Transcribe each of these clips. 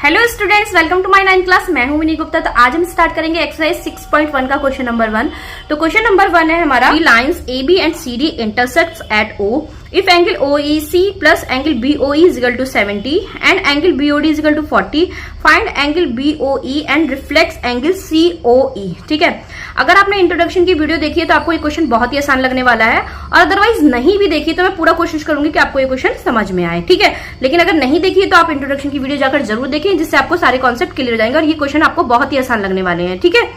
Hello students, welcome to my 9th class. मैं हूं विनी गुप्ता। तो आज हम स्टार्ट करेंगे एक्सरसाइज 6.1 का क्वेश्चन नंबर 1। तो क्वेश्चन नंबर 1 है हमारा, lines AB and CD intersects at O if angle OEC plus angle BOE is equal to 70 and angle BOD is equal to 40, find angle BOE and reflex angle COE। ठीक है, अगर आपने introduction की video देखी है तो आपको ये क्वेश्चन बहुत ही आसान लगने वाला है, और अदरवाइज नहीं भी देखी तो मैं पूरा कोशिश करूंगी कि आपको ये क्वेश्चन समझ में आए। ठीक है, लेकिन अगर नहीं देखी है तो आप इंट्रोडक्शन की वीडियो जाकर जरूर देखें, जिससे आपको सारे कॉन्सेप्ट क्लियर हो जाएंगे और ये क्वेश्चन आपको बहुत ही आसान लगने वाले हैं। ठीक है,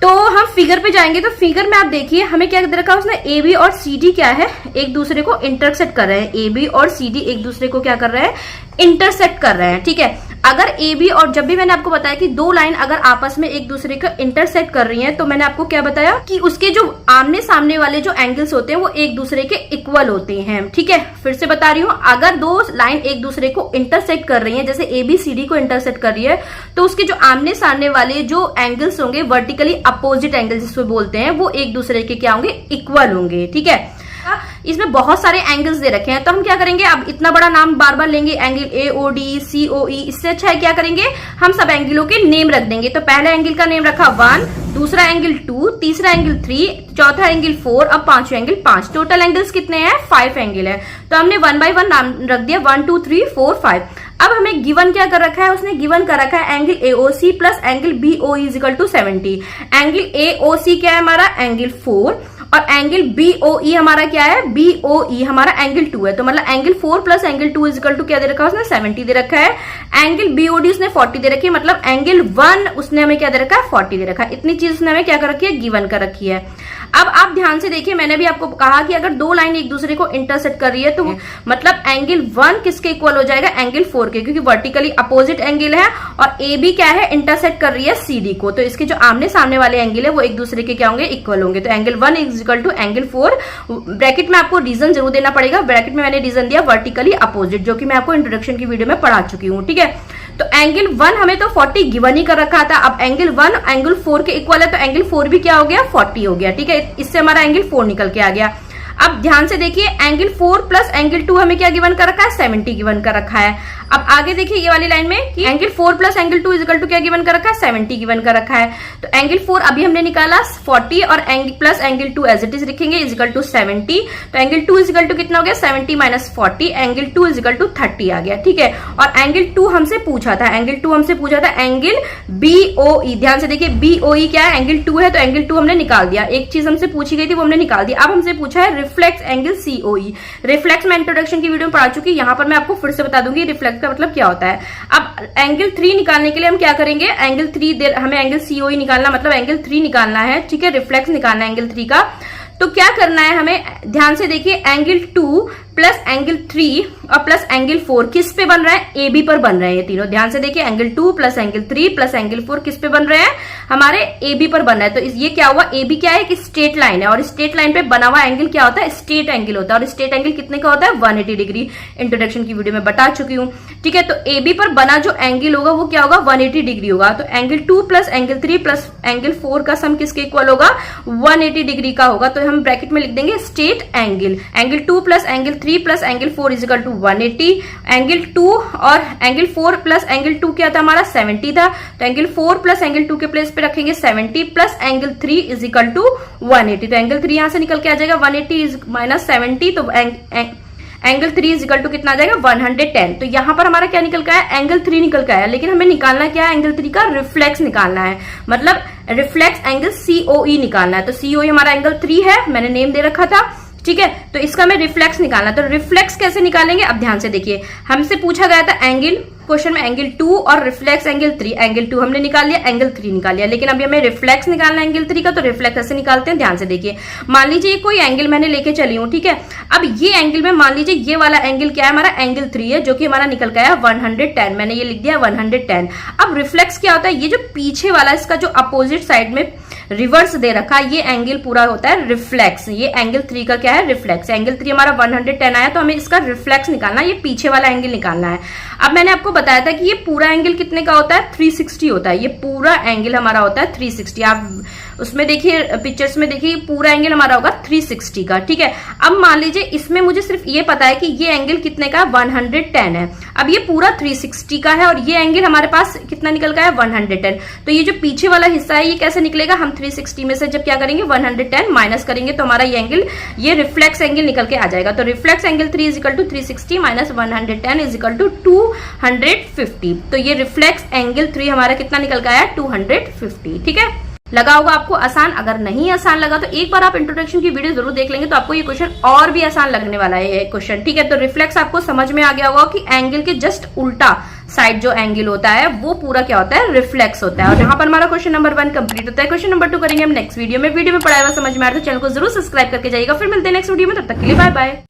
तो हम फिगर पे जाएंगे। तो फिगर में आप देखिए हमें क्या दे रखा है, उसने AB और CD क्या है, एक दूसरे को इंटरसेक्ट कर रहे हैं। AB और CD एक दूसरे को क्या कर रहे हैं, इंटरसेक्ट कर रहे हैं। ठीक है, अगर AB और जब भी मैंने आपको बताया कि दो लाइन अगर आपस में एक दूसरे को इंटरसेक्ट कर रही हैं, तो मैंने आपको क्या बताया कि उसके जो आमने सामने वाले जो एंगल्स होते हैं वो एक दूसरे के इक्वल होते हैं। ठीक है, फिर से बता रही हूं, अगर दो लाइन एक दूसरे को इंटरसेक्ट कर रही हैं, जैसे AB CD को इंटरसेक्ट कर रही है, तो उसके जो आमने सामने वाले जो एंगल्स होंगे, वर्टिकली अपोजिट एंगल्स जिसको बोलते हैं, वो एक दूसरे के क्या होंगे, इक्वल होंगे। ठीक है, इसमें बहुत सारे एंगल्स दे रखे हैं, तो हम क्या करेंगे, अब इतना बड़ा नाम बार बार लेंगे, एंगल AOD COE, इससे अच्छा है क्या करेंगे, हम सब एंगलों के नेम रख देंगे। तो पहले एंगल का नेम रखा 1, दूसरा एंगल 2, तीसरा एंगल 3, चौथा एंगल 4, अब पांचवा एंगल 5। टोटल एंगल्स कितने हैं, 5 एंगल है। तो हमने 1 बाय 1 नाम रख दिया, 1 2 3 4 5। अब हमें गिवन क्या कर रखा है, उसने गिवन कर रखा है angle AOC plus angle BOE is equal to 70। Angle AOC क्या है हमारा, एंगल 4, और एंगल BOE हमारा क्या है, BOE हमारा एंगल 2 है। तो मतलब angle 4 plus angle 2 is equal to क्या दे रखा है, उसने 70 दे रखा है। एंगल BOD उसने 40 दे रखी है, मतलब एंगल 1 उसने हमें क्या दे रखा है, 40 दे रखा है। इतनी चीज उसने हमें क्या कर रखी है, गिवन कर रखी है। अब आप ध्यान से देखिए, मैंने भी आपको कहा कि अगर दो लाइन एक दूसरे को इंटरसेक्ट कर रही है, तो मतलब एंगल 1 किसके इक्वल हो जाएगा, एंगल 4 के, क्योंकि वर्टिकली अपोजिट एंगल है, और AB क्या है, इंटरसेक्ट कर रही है CD को। तो इसके जो आमने सामने वाले एंगल है वो एक दूसरे के क्या होंगे, इक्वल होंगे। तो angle 1 is equal to angle 4। Bracket में आपको रीजन जरूर देना पड़ेगा। ब्रैकेट में मैंने रीजन दिया वर्टिकली अपोजिट, जो कि मैं आपको इंट्रोडक्शन की वीडियो में पढ़ा चुकी हूँ। ठीक है, तो एंगल 1 हमें तो 40 गिवन ही कर रखा था। अब एंगल 1 एंगल 4 के इक्वल है, तो एंगल 4 भी क्या हो गया, 40 हो गया। ठीक है, इससे हमारा एंगल 4 निकल के आ गया। अब ध्यान से देखिए, एंगल 4 प्लस एंगल 2 हमें क्या गिवन कर रखा है, 70 गिवन कर रखा है। अब आगे देखिए ये वाली लाइन में कि angle 4 plus angle 2 is equal to क्या गिवन कर रखा है, 70 गिवन कर रखा है। तो एंगल 4 अभी हमने निकाला 40, और plus angle 2 as it is लिखेंगे, इज इक्वल टू 70। तो एंगल 2 इज इक्वल टू कितना हो गया, 70 minus 40, angle 2 is equal to 30 आ गया। ठीक है, और एंगल 2 हमसे पूछा था, एंगल BOE। ध्यान से देखिए, BOE क्या है, एंगल 2 है, तो एंगल 2 हमने निकाल दिया। एक चीज हमसे पूछी गई थी वो हमने निकाल दिया। अब हमसे पूछा है रिफ्लेक्स एंगल COE। रिफ्लेक्स मैं इंट्रोडक्शन की वीडियो में पढ़ा चुकी, यहाँ पर मैं आपको फिर से बता दूंगी रिफ्लेक्स का मतलब क्या होता है। अब एंगल 3 निकालने के लिए हम क्या करेंगे, एंगल 3 हमें एंगल COE निकालना, मतलब एंगल 3 निकालना है। ठीक है, रिफ्लेक्स निकालना है एंगल 3 का। तो क्या करना है हमें, ध्यान से देखिए, एंगल 2 प्लस एंगल 3 और प्लस एंगल 4 किस पे बन रहा है, AB पर बन रहे हैं ये तीनों। ध्यान से देखिए, angle 2 plus angle 3 plus angle 4 किस पे बन रहे हैं, हमारे AB पर बन रहा है। तो ये क्या हुआ, AB क्या है, एक स्ट्रेट लाइन है, और स्ट्रेट लाइन पे बना हुआ एंगल क्या होता है, स्ट्रेट एंगल होता है। और स्ट्रेट एंगल कितने का होता है, 180 डिग्री। इंट्रोडक्शन की वीडियो में बता चुकी हूँ। ठीक है, तो AB पर बना जो एंगल होगा वो क्या होगा, 180 डिग्री होगा। तो angle 2 plus angle 3 plus angle 4 का सम किसके इक्वल होगा, 180 डिग्री का होगा। तो हम ब्रैकेट में लिख देंगे straight angle. Angle 2 plus angle 3 plus angle 4 is equal to 180। Angle 2 और एंगल 4 प्लस एंगल 2 क्या था हमारा, 70 था। तो एंगल 4 प्लस एंगल 2 के प्लेस पे रखेंगे 70 plus angle 3 is equal to 180। तो एंगल 3 यहां से निकल के आ जाएगा, 180 माइनस 70, तो एंगल 3 इज इक्वल टू कितना आ जाएगा, 110। तो यहां पर हमारा क्या निकल का है, एंगल 3 निकल का है। लेकिन हमें निकालना क्या है, एंगल 3 का रिफ्लेक्स निकालना है, मतलब रिफ्लेक्स एंगल COE निकालना है। तो COE हमारा एंगल 3 है, मैंने नेम दे रखा था। ठीक है, तो इसका हमें रिफ्लेक्स निकालना है। तो रिफ्लेक्स कैसे निकालेंगे, अब ध्यान से देखिए, हमसे पूछा गया था एंगल, क्वेश्चन में एंगल 2 और रिफ्लेक्स एंगल 3। एंगल 2 हमने निकाल लिया, एंगल 3 निकाल लिया, लेकिन अभी हमें रिफ्लेक्स निकालना है एंगल 3 का। तो रिफ्लेक्स कैसे निकालते हैं, ध्यान से देखिए। मान लीजिए कोई एंगल मैंने लेके चली हूँ। ठीक है, अब ये एंगल में मान लीजिए ये वाला एंगल क्या है, हमारा एंगल 3 है, जो कि हमारा निकल गया 110। मैंने ये लिख दिया 110। अब रिफ्लेक्स क्या होता है, ये जो पीछे वाला इसका जो अपोजिट साइड में रिवर्स दे रखा है, ये एंगल पूरा होता है रिफ्लेक्स। ये एंगल 3 का क्या है, रिफ्लेक्स। एंगल 3 हमारा 110 आया, तो हमें इसका रिफ्लेक्स निकालना है, ये पीछे वाला एंगल निकालना है। अब मैंने आपको बताया था कि ये पूरा एंगल कितने का होता है, 360 होता है। ये पूरा एंगल हमारा होता है 360। आप उसमें देखिए पिक्चर्स में देखिए पूरा एंगल हमारा होगा 360 का, ठीक है। अब मान लीजिए इसमें मुझे सिर्फ ये पता है कि ये एंगल कितने का 110 है। अब ये पूरा 360 का है और ये एंगल हमारे पास कितना निकल का है 110। तो ये जो पीछे वाला हिस्सा है ये कैसे निकलेगा, हम 360 में से जब क्या करेंगे 110 माइनस करेंगे तो हमारा ये एंगल, ये रिफ्लेक्स एंगल निकल के आ जाएगा। तो reflex angle 3 is equal to 360 minus 110 is equal to 250। तो ये रिफ्लेक्स एंगल 3 हमारा कितना निकल गया है 250, ठीक है। लगा होगा आपको आसान। अगर नहीं आसान लगा तो एक बार आप इंट्रोडक्शन की वीडियो जरूर देख लेंगे तो आपको ये क्वेश्चन और भी आसान लगने वाला है ये क्वेश्चन, ठीक है। तो रिफ्लेक्स आपको समझ में आ गया होगा कि एंगल के जस्ट उल्टा साइड जो एंगल होता है वो पूरा क्या होता है, रिफ्लेक्स होता है। और यहाँ पर हमारा क्वेश्चन नंबर 1 कंप्लीट होता है। क्वेश्चन नंबर 2 करेंगे हम नेक्स्ट वीडियो में। वीडियो में पढ़ाया हुआ समझ में आया तो चैनल को जरूर सब्सक्राइब करके जाइएगा। फिर मिलते हैं नेक्स्ट वीडियो में, तब तक के लिए बाय बाय।